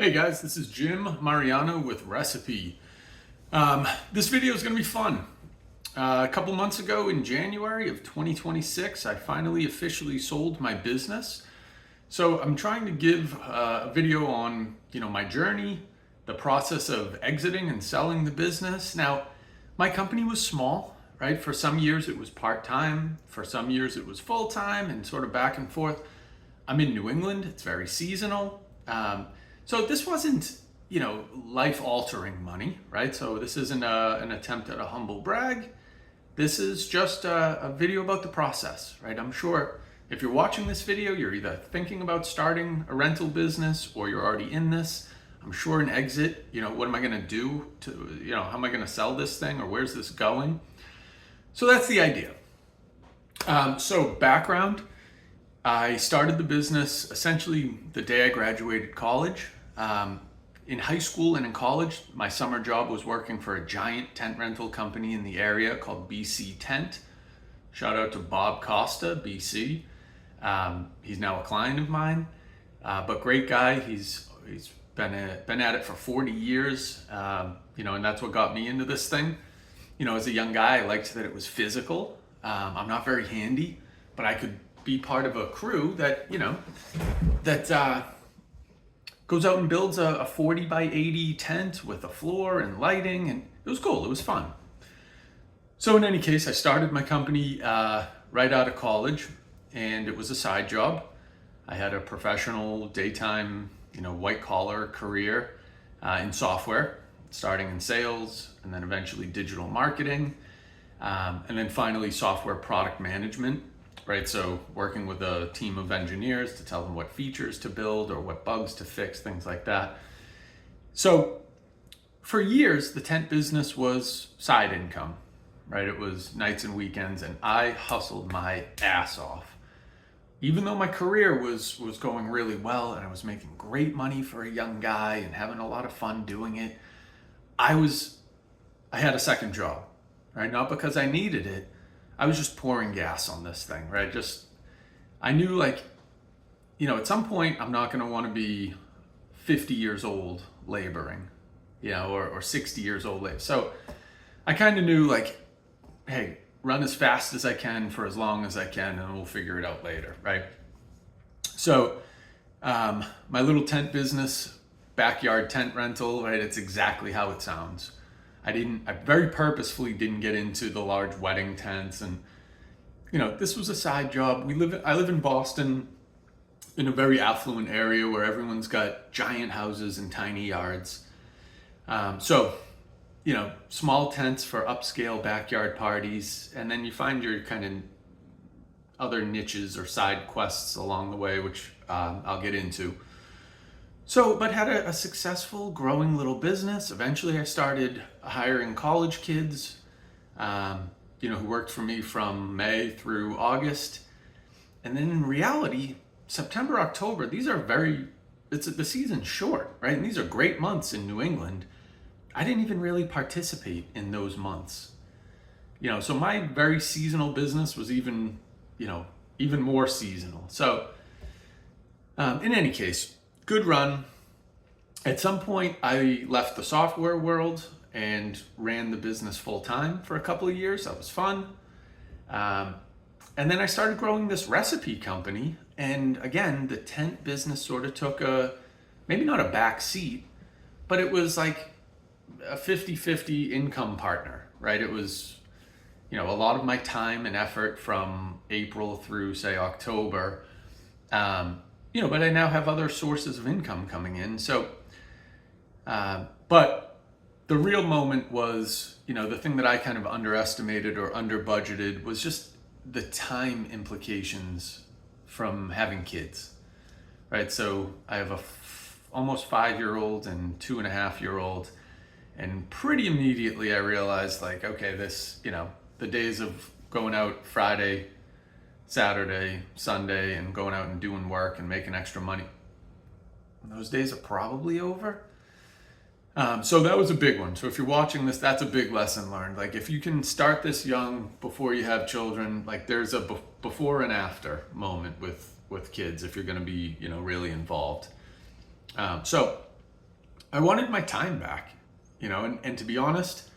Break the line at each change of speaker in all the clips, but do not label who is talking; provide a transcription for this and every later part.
Hey guys, this is Jim Mariano with Recipi. This video is going to be fun. A couple months ago in January of 2026, I finally officially sold my business. So I'm trying to give a video on, my journey, the process of exiting and selling the business. Now, my company was small, right? For some years it was part-time, for some years it was full-time and sort of back and forth. I'm in New England, it's very seasonal. So this wasn't, life-altering money, right? So this isn't an attempt at a humble brag. This is just a video about the process, right? I'm sure if you're watching this video, you're either thinking about starting a rental business or you're already in this. I'm sure an exit, what am I going to do to, how am I going to sell this thing or where's this going? So that's the idea. So background, I started the business essentially the day I graduated college. In high school and in college, my summer job was working for a giant tent rental company in the area called BC Tent. Shout out to Bob Costa, BC. He's now a client of mine, but great guy. He's been at it for 40 years, and that's what got me into this thing. As a young guy, I liked that it was physical. I'm not very handy, but I could be part of a crew that goes out and builds a 40 by 80 tent with a floor and lighting, and it was cool. It was fun. So in any case, I started my company right out of college, and it was a side job. I had a professional daytime, white collar career in software, starting in sales and then eventually digital marketing, and then finally software product management. Right, so working with a team of engineers to tell them what features to build or what bugs to fix, things like that. So for years, the tent business was side income, right? It was nights and weekends, and I hustled my ass off. Even though my career was going really well and I was making great money for a young guy and having a lot of fun doing it, I had a second job, right? Not because I needed it. I was just pouring gas on this thing, right? I knew at some point I'm not going to want to be 50 years old laboring, or 60 years old laboring. So I kind of knew hey, run as fast as I can for as long as I can and we'll figure it out later, right? So my little tent business, backyard tent rental, right? It's exactly how it sounds. I very purposefully didn't get into the large wedding tents, and this was a side job. I live in Boston, in a very affluent area where everyone's got giant houses and tiny yards. So small tents for upscale backyard parties, and then you find your kind of other niches or side quests along the way, which I'll get into. So, but had a successful, growing little business. Eventually, I started hiring college kids, who worked for me from May through August. And then in reality, September, October, the season's short, right? And these are great months in New England. I didn't even really participate in those months. So my very seasonal business was even more seasonal. So, in any case, good run. At some point, I left the software world and ran the business full time for a couple of years. That was fun. And then I started growing this recipe company. And again, the tent business sort of took maybe not a back seat, but it was like a 50-50 income partner, right? It was, a lot of my time and effort from April through, say, October. But I now have other sources of income coming in. So, but the real moment was, the thing that I kind of underestimated or under budgeted was just the time implications from having kids, right? So I have almost 5-year-old and 2.5-year-old, and pretty immediately I realized okay, this, the days of going out Friday, Saturday, Sunday, and going out and doing work and making extra money, those days are probably over. So that was a big one. So if you're watching this, that's a big lesson learned. If you can start this young before you have children, there's a before and after moment with kids if you're going to be, really involved. So I wanted my time back, and to be honest,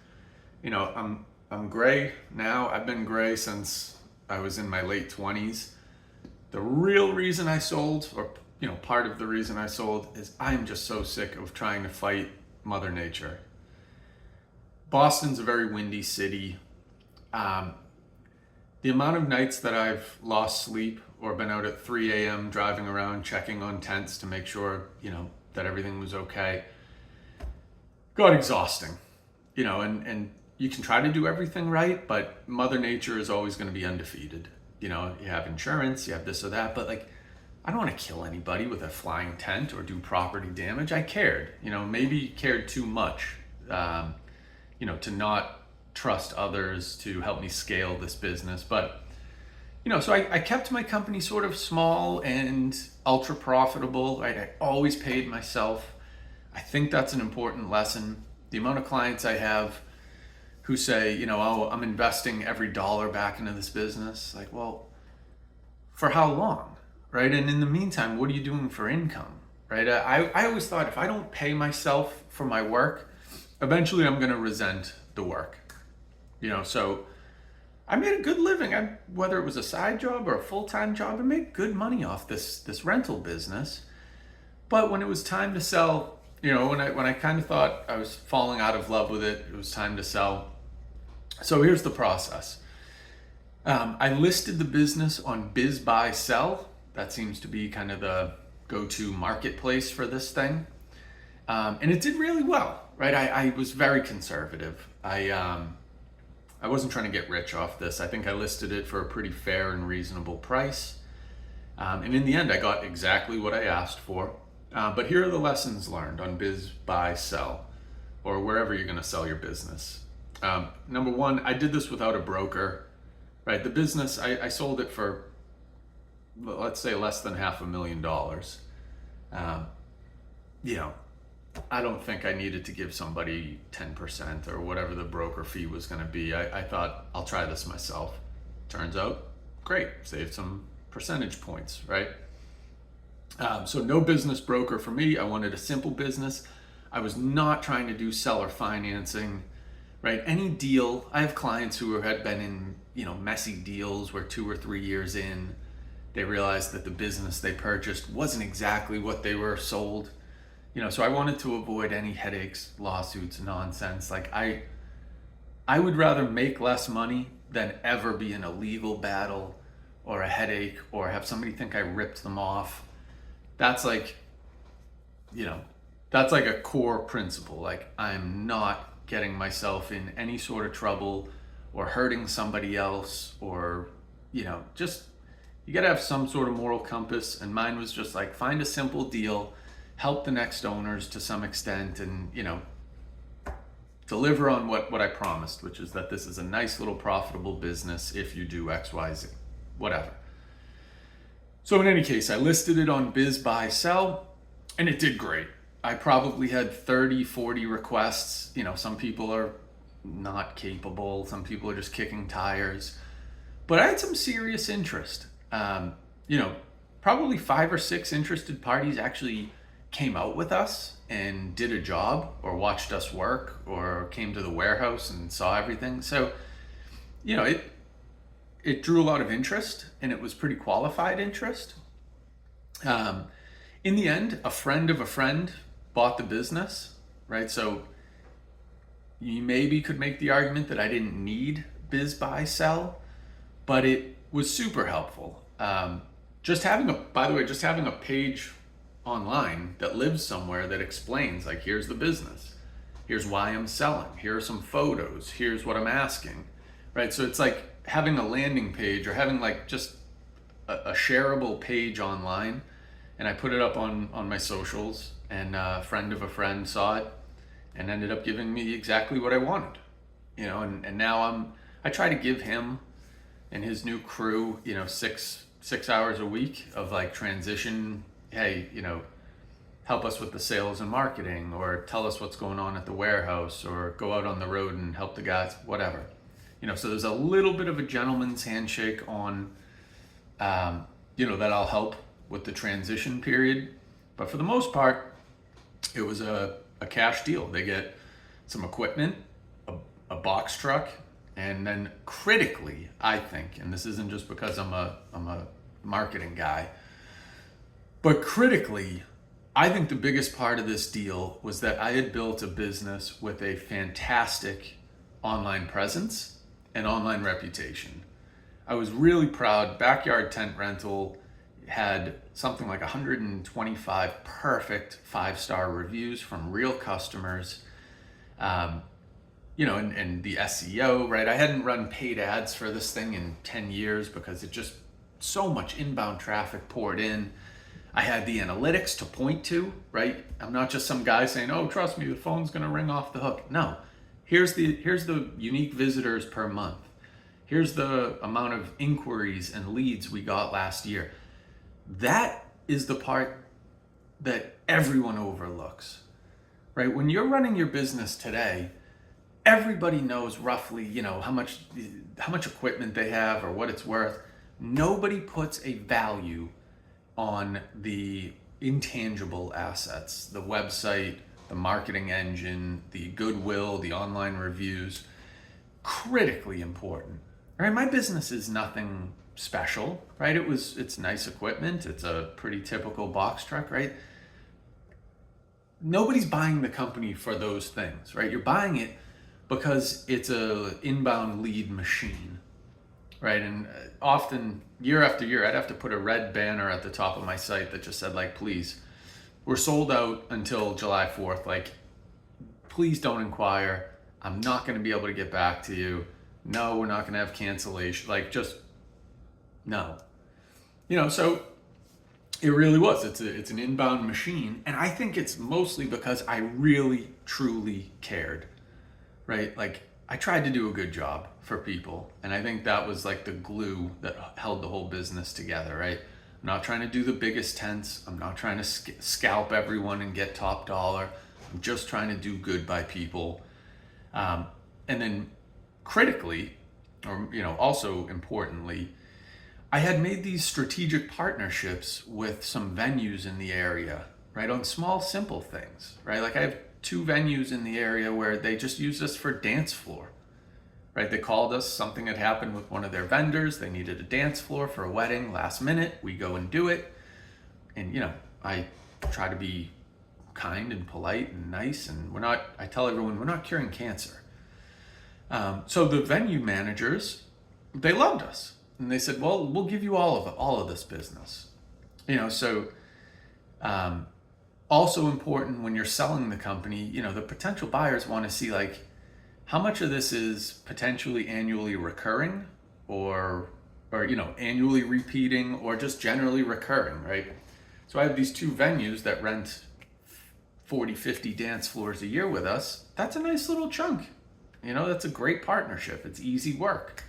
I'm gray now. I've been gray since I was in my late 20s. The real reason I sold, or part of the reason I sold, is I'm just so sick of trying to fight Mother Nature. Boston's a very windy city. The amount of nights that I've lost sleep or been out at 3 a.m. driving around checking on tents to make sure, that everything was okay, got exhausting. And you can try to do everything right, but Mother Nature is always going to be undefeated. You have insurance, you have this or that, but I don't want to kill anybody with a flying tent or do property damage. I cared, maybe cared too much, to not trust others to help me scale this business. But, so I kept my company sort of small and ultra profitable, right? I always paid myself. I think that's an important lesson. The amount of clients I have who say, oh, I'm investing every dollar back into this business. Well, for how long, right? And in the meantime, what are you doing for income, right? I always thought if I don't pay myself for my work, eventually I'm going to resent the work, so I made a good living. Whether it was a side job or a full-time job, I made good money off this rental business. But when it was time to sell, when I kind of thought I was falling out of love with it, it was time to sell. So here's the process. I listed the business on Biz Buy Sell. That seems to be kind of the go-to marketplace for this thing. And it did really well, right? I was very conservative. I wasn't trying to get rich off this. I think I listed it for a pretty fair and reasonable price. And in the end, I got exactly what I asked for. But here are the lessons learned on Biz Buy Sell, or wherever you're going to sell your business. Number one, I did this without a broker, right? The business, I sold it for, let's say, less than $500,000. I don't think I needed to give somebody 10% or whatever the broker fee was going to be. I thought, I'll try this myself. Turns out, great, saved some percentage points, right? So no business broker for me. I wanted a simple business. I was not trying to do seller financing, right? Any deal. I have clients who had been in, messy deals where 2 or 3 years in, they realized that the business they purchased wasn't exactly what they were sold. So I wanted to avoid any headaches, lawsuits, nonsense. I would rather make less money than ever be in a legal battle or a headache or have somebody think I ripped them off. That's that's like a core principle. I'm not getting myself in any sort of trouble or hurting somebody else or, just, you gotta have some sort of moral compass. And mine was just find a simple deal, help the next owners to some extent, and deliver on what I promised, which is that this is a nice little profitable business if you do XYZ, whatever. So in any case, I listed it on Biz Buy Sell, and it did great. I probably had 30, 40 requests. Some people are not capable, some people are just kicking tires, but I had some serious interest. Probably 5 or 6 interested parties actually came out with us and did a job or watched us work or came to the warehouse and saw everything. So, it drew a lot of interest, and it was pretty qualified interest. In the end, a friend of a friend bought the business, right? So you maybe could make the argument that I didn't need Biz Buy Sell, but it was super helpful. Just having a page online that lives somewhere that explains here's the business, here's why I'm selling, here are some photos, here's what I'm asking, right? So it's having a landing page or having just a shareable page online. And I put it up on my socials, and a friend of a friend saw it and ended up giving me exactly what I wanted, and now I try to give him and his new crew, 6 hours a week of transition. Hey, help us with the sales and marketing, or tell us what's going on at the warehouse, or go out on the road and help the guys, whatever. So there's a little bit of a gentleman's handshake on, that I'll help with the transition period. But for the most part, it was a a cash deal. They get some equipment, a box truck, and then critically, I think, and this isn't just because I'm a marketing guy, but critically, I think the biggest part of this deal was that I had built a business with a fantastic online presence and online reputation. I was really proud. Backyard Tent Rental had something like 125 perfect 5-star reviews from real customers. And the SEO, right? I hadn't run paid ads for this thing in 10 years because it just so much inbound traffic poured in. I had the analytics to point to, right? I'm not just some guy saying, "Oh, trust me, the phone's going to ring off the hook." No, here's the unique visitors per month. Here's the amount of inquiries and leads we got last year. That is the part that everyone overlooks, right? When you're running your business today, everybody knows roughly, how much equipment they have or what it's worth. Nobody puts a value on the intangible assets, the website, the marketing engine, the goodwill, the online reviews. Critically important, right? My business is nothing special, right? It's nice equipment. It's a pretty typical box truck, right? Nobody's buying the company for those things, right? You're buying it because it's a inbound lead machine, right? And often, year after year, I'd have to put a red banner at the top of my site that just said, like, "Please, we're sold out until July 4th. Like, please don't inquire. I'm not going to be able to get back to you. No, we're not going to have cancellation." Like, just no. So it really was. It's an inbound machine. And I think it's mostly because I really, truly cared, right? Like, I tried to do a good job for people. And I think that was like the glue that held the whole business together, right? I'm not trying to do the biggest tents. I'm not trying to scalp everyone and get top dollar. I'm just trying to do good by people. And then critically, or also importantly, I had made these strategic partnerships with some venues in the area, right? On small, simple things, right? Like, I have 2 venues in the area where they just used us for dance floor, right? They called us, something had happened with one of their vendors. They needed a dance floor for a wedding last minute. We go and do it. And, I try to be kind and polite and nice. And I tell everyone, we're not curing cancer. So the venue managers, they loved us. And they said, "Well, we'll give you all of this business." Also important when you're selling the company, the potential buyers want to see, like, how much of this is potentially annually recurring or annually repeating, or just generally recurring, right? So I have these 2 venues that rent 40, 50 dance floors a year with us. That's a nice little chunk. That's a great partnership. It's easy work.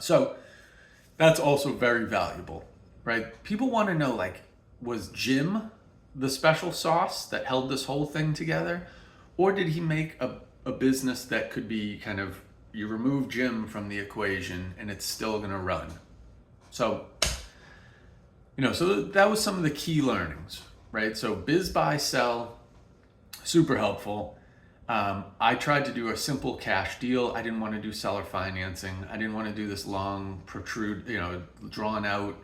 So that's also very valuable, right? People want to know, like, was Jim the special sauce that held this whole thing together? Or did he make a business that could be kind of, you remove Jim from the equation and it's still going to run? So, so that was some of the key learnings, right? So biz, buy, sell, super helpful. I tried to do a simple cash deal. I didn't want to do seller financing. I didn't want to do this long, drawn out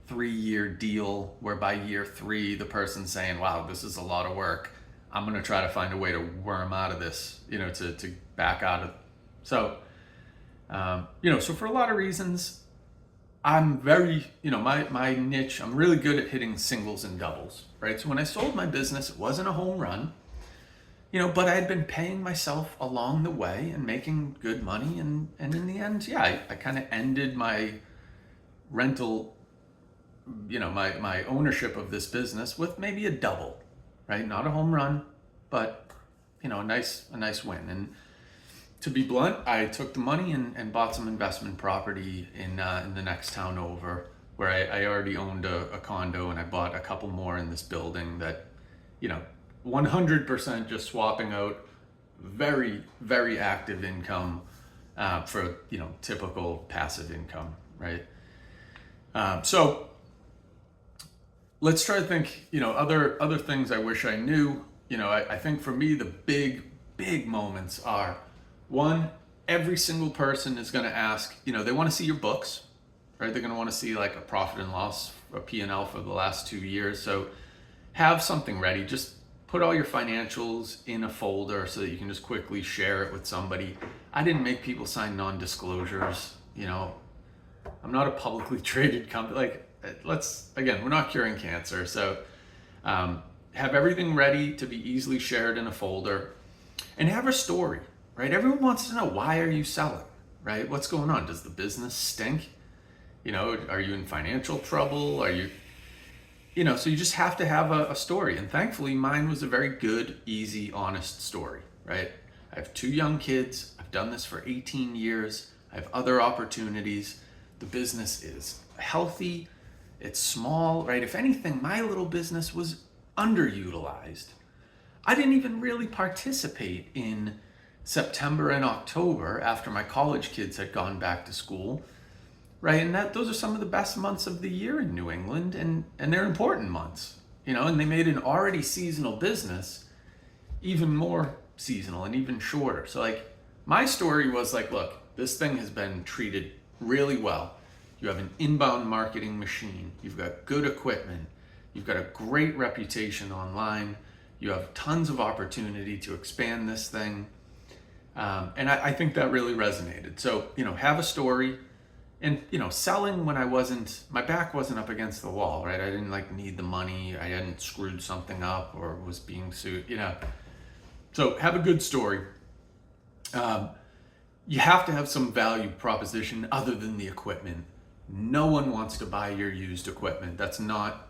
3-year deal where by year 3, the person's saying, "Wow, this is a lot of work. I'm going to try to find a way to worm out of this, to back out of." So, so for a lot of reasons, I'm very, my niche, I'm really good at hitting singles and doubles, right? So when I sold my business, it wasn't a home run. But I had been paying myself along the way and making good money. And in the end, I kind of ended my rental, my ownership of this business with maybe a double, right? Not a home run, but, a nice win. And to be blunt, I took the money and bought some investment property in the next town over, where I already owned a condo, and I bought a couple more in this building that, 100% just swapping out very, very active income for, typical passive income, right? So let's try to think, other things I wish I knew. I think for me, the big moments are one, every single person is going to ask, they want to see your books, right? They're going to want to see like a profit and loss, a P&L for the last 2 years. So have something ready. Just put all your financials in a folder so that you can just quickly share it with somebody. I didn't make people sign non-disclosures. I'm not a publicly traded company. We're not curing cancer. So have everything ready to be easily shared in a folder, and have a story, right? Everyone wants to know, why are you selling, right? What's going on? Does the business stink? Are you in financial trouble? So you just have to have a story. And thankfully, mine was a very good, easy, honest story, right? I have 2 young kids. I've done this for 18 years. I have other opportunities. The business is healthy. It's small, right? If anything, my little business was underutilized. I didn't even really participate in September and October after my college kids had gone back to school, right? And those are some of the best months of the year in New England, and they're important months, and they made an already seasonal business even more seasonal and even shorter. So my story was look, this thing has been treated really well. You have an inbound marketing machine. You've got good equipment. You've got a great reputation online. You have tons of opportunity to expand this thing. And I think that really resonated. So, have a story. And, selling when my back wasn't up against the wall, right? I didn't need the money. I hadn't screwed something up or was being sued, So have a good story. You have to have some value proposition other than the equipment. No one wants to buy your used equipment. That's not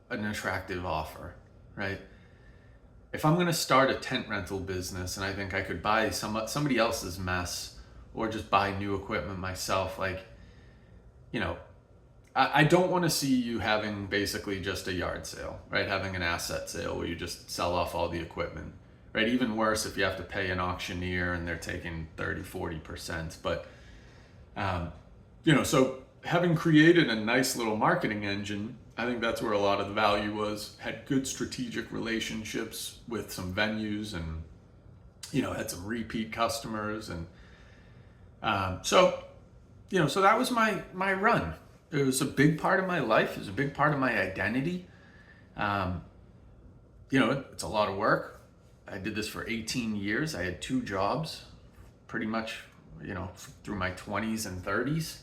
an attractive offer, right? If I'm going to start a tent rental business and I think I could buy somebody else's mess or just buy new equipment myself, I don't want to see you having basically just a yard sale, right? Having an asset sale where you just sell off all the equipment, right? Even worse if you have to pay an auctioneer and they're taking 30-40%. But, so having created a nice little marketing engine, I think that's where a lot of the value was. Had good strategic relationships with some venues and, had some repeat customers. And so that was my run. It was a big part of my life. It was a big part of my identity. It's a lot of work. I did this for 18 years. I had 2 jobs pretty much, through my 20s and 30s.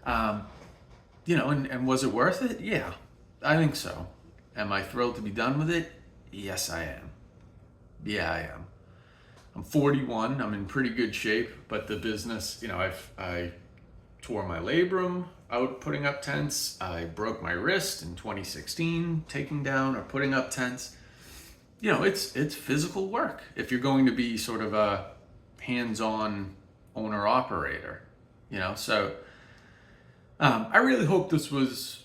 And was it worth it? Yeah, I think so. Am I thrilled to be done with it? Yes, I am. Yeah, I am. I'm 41. I'm in pretty good shape, but the business, I tore my labrum out putting up tents. I broke my wrist in 2016 taking down or putting up tents. It's physical work if you're going to be sort of a hands-on owner-operator, So I really hope this was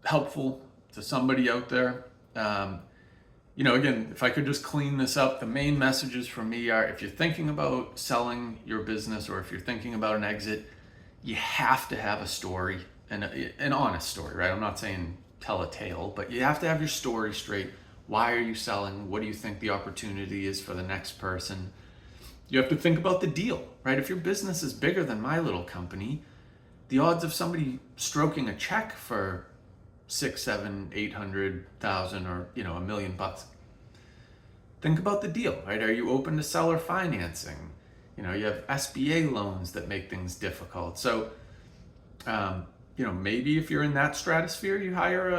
helpful to somebody out there. Again, if I could just clean this up, the main messages from me are, if you're thinking about selling your business or if you're thinking about an exit, you have to have a story, and an honest story, right? I'm not saying tell a tale, but you have to have your story straight. Why are you selling? What do you think the opportunity is for the next person? You have to think about the deal, right? If your business is bigger than my little company, the odds of somebody stroking a check for 6, 7, 800,000 or $1 million. Think about the deal, right? Are you open to seller financing? You have SBA loans that make things difficult. So, maybe if you're in that stratosphere, you hire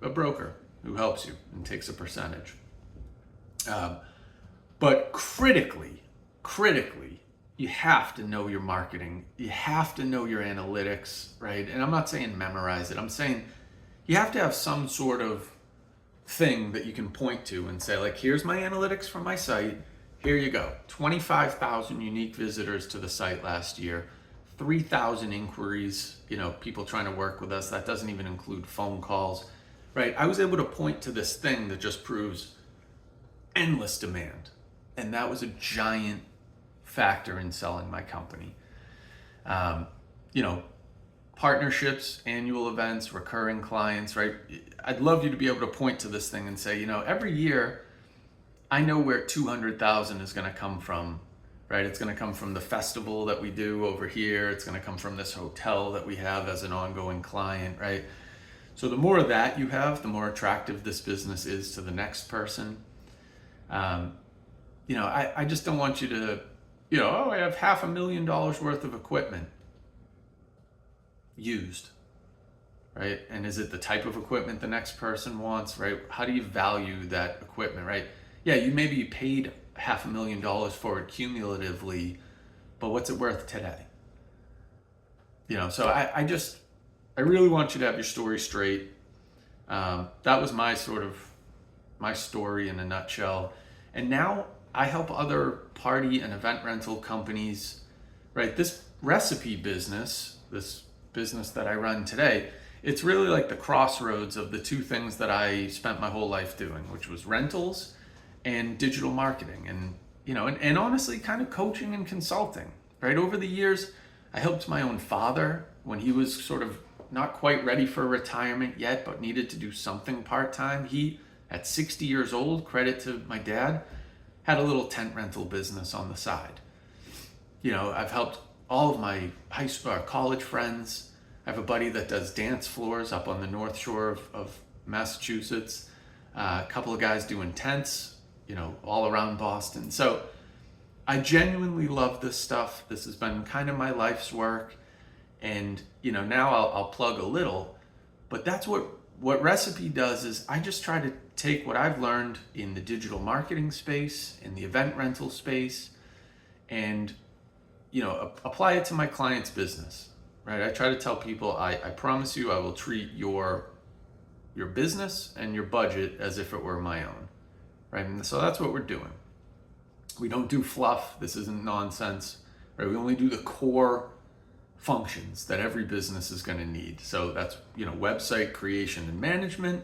a broker who helps you and takes a percentage. But critically, you have to know your marketing. You have to know your analytics, right? And I'm not saying memorize it. I'm saying you have to have some sort of thing that you can point to and say, here's my analytics from my site. Here you go. 25,000 unique visitors to the site last year, 3,000 inquiries, people trying to work with us. That doesn't even include phone calls, right? I was able to point to this thing that just proves endless demand. And that was a giant factor in selling my company. partnerships, annual events, recurring clients, right? I'd love you to be able to point to this thing and say, every year I know where 200,000 is going to come from, right? It's going to come from the festival that we do over here. It's going to come from this hotel that we have as an ongoing client, right? So the more of that you have, the more attractive this business is to the next person. I just don't want you to, I have $500,000 worth of equipment used, right? And is it the type of equipment the next person wants, right? How do you value that equipment, right? Yeah, you maybe paid $500,000 for it cumulatively, but what's it worth today? So I really want you to have your story straight. That was my story in a nutshell. And now I help other party and event rental companies, right? This Recipi business, this business that I run today, it's really like the crossroads of the two things that I spent my whole life doing, which was rentals and digital marketing, and honestly kind of coaching and consulting, right? Over the years, I helped my own father when he was sort of not quite ready for retirement yet, but needed to do something part-time. He, at 60 years old, credit to my dad, had a little tent rental business on the side. I've helped all of my high school or college friends. I have a buddy that does dance floors up on the North Shore of Massachusetts. A couple of guys doing tents, all around Boston. So I genuinely love this stuff. This has been kind of my life's work. And, now I'll plug a little, but that's what Recipi does is I just try to take what I've learned in the digital marketing space, in the event rental space, and, apply it to my client's business, right? I try to tell people, I promise you I will treat your business and your budget as if it were my own, right? And so that's what we're doing. We don't do fluff. This isn't nonsense, right? We only do the core functions that every business is going to need. So that's, website creation and management,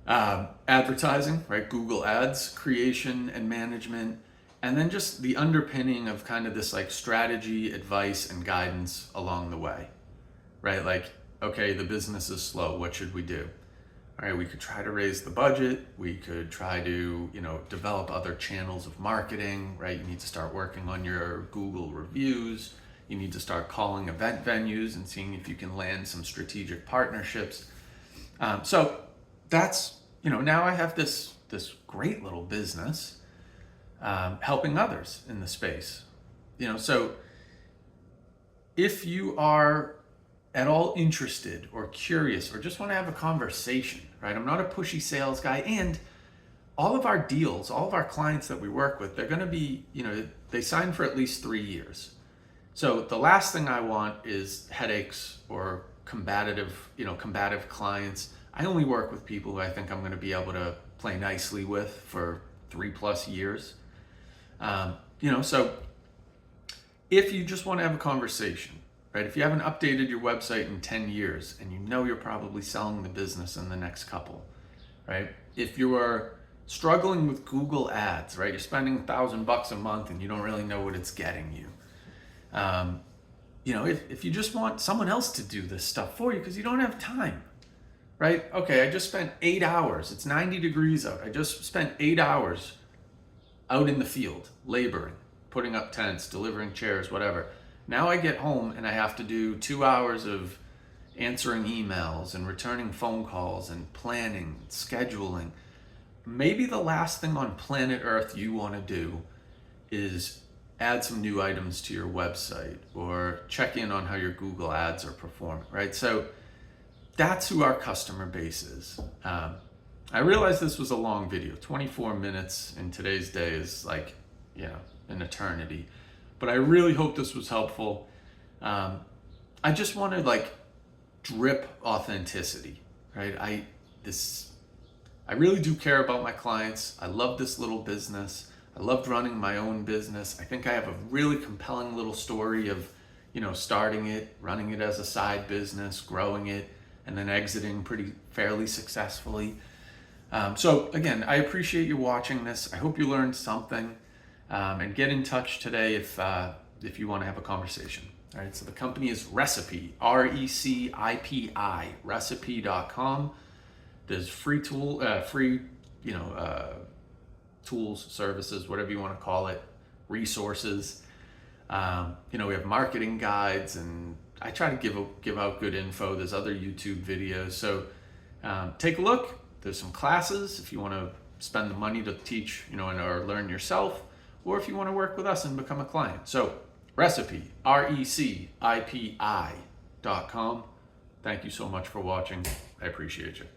advertising, right? Google Ads creation and management, and then just the underpinning of kind of this like strategy, advice, and guidance along the way, right? Like, okay, the business is slow. What should we do? All right, we could try to raise the budget. We could try to, develop other channels of marketing, right? You need to start working on your Google reviews. You need to start calling event venues and seeing if you can land some strategic partnerships. So that's, now I have this great little business helping others in the space. So if you are at all interested or curious or just want to have a conversation, right? I'm not a pushy sales guy, and all of our deals, all of our clients that we work with, they're going to be, they sign for at least 3 years. So the last thing I want is headaches or combative clients. I only work with people who I think I'm going to be able to play nicely with for 3+ years. So if you just want to have a conversation, right? If you haven't updated your website in 10 years and you're probably selling the business in the next couple, right? If you are struggling with Google Ads, right? You're spending $1,000 a month and you don't really know what it's getting you. If you just want someone else to do this stuff for you because you don't have time, right? Okay, I just spent 8 hours. It's 90 degrees out. I just spent 8 hours out in the field, laboring, putting up tents, delivering chairs, whatever. Now I get home and I have to do 2 hours of answering emails and returning phone calls and planning, scheduling. Maybe the last thing on planet Earth you want to do is add some new items to your website or check in on how your Google ads are performing, right? So that's who our customer base is. I realized this was a long video. 24 minutes in today's day is like, an eternity. But I really hope this was helpful. I just want to drip authenticity, right? I really do care about my clients. I love this little business. I loved running my own business. I think I have a really compelling little story of, starting it, running it as a side business, growing it, and then exiting fairly successfully. So again, I appreciate you watching this. I hope you learned something, and get in touch today if you want to have a conversation. All right, so the company is Recipi, Recipi, recipe.com. There's free tools, services, whatever you want to call it, resources. We have marketing guides, and I try to give out good info. There's other YouTube videos, so take a look. There's some classes if you want to spend the money to teach, or learn yourself, or if you want to work with us and become a client. So Recipi, Recipi.com. Thank you so much for watching. I appreciate you.